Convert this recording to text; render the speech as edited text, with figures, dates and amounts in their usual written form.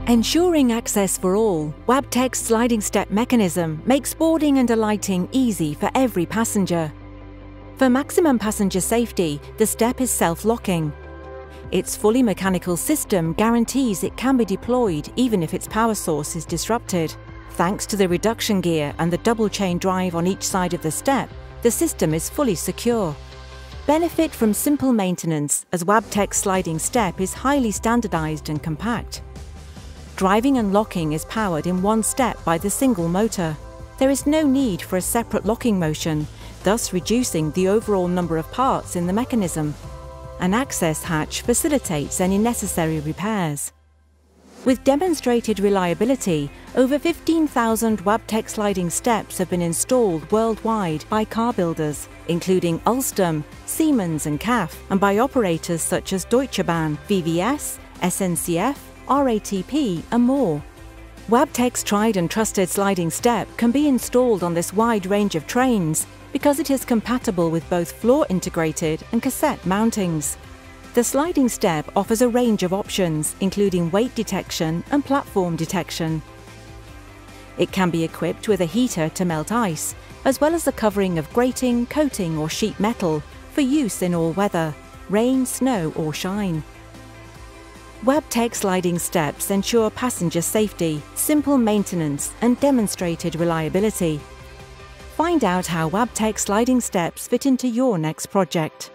Ensuring access for all, Wabtec's sliding step mechanism makes boarding and alighting easy for every passenger. For maximum passenger safety, the step is self-locking. Its fully mechanical system guarantees it can be deployed even if its power source is disrupted. Thanks to the reduction gear and the double chain drive on each side of the step, the system is fully secure. Benefit from simple maintenance, as Wabtec's sliding step is highly standardized and compact. Driving and locking is powered in one step by the single motor. There is no need for a separate locking motion, thus reducing the overall number of parts in the mechanism. An access hatch facilitates any necessary repairs. With demonstrated reliability, over 15,000 Wabtec sliding steps have been installed worldwide by car builders, including Alstom, Siemens and CAF, and by operators such as Deutsche Bahn, VVS, SNCF, RATP and more. Wabtec's tried and trusted sliding step can be installed on this wide range of trains because it is compatible with both floor-integrated and cassette mountings. The sliding step offers a range of options, including weight detection and platform detection. It can be equipped with a heater to melt ice, as well as a covering of grating, coating or sheet metal for use in all weather, rain, snow or shine. Wabtec sliding steps ensure passenger safety, simple maintenance and demonstrated reliability. Find out how Wabtec sliding steps fit into your next project.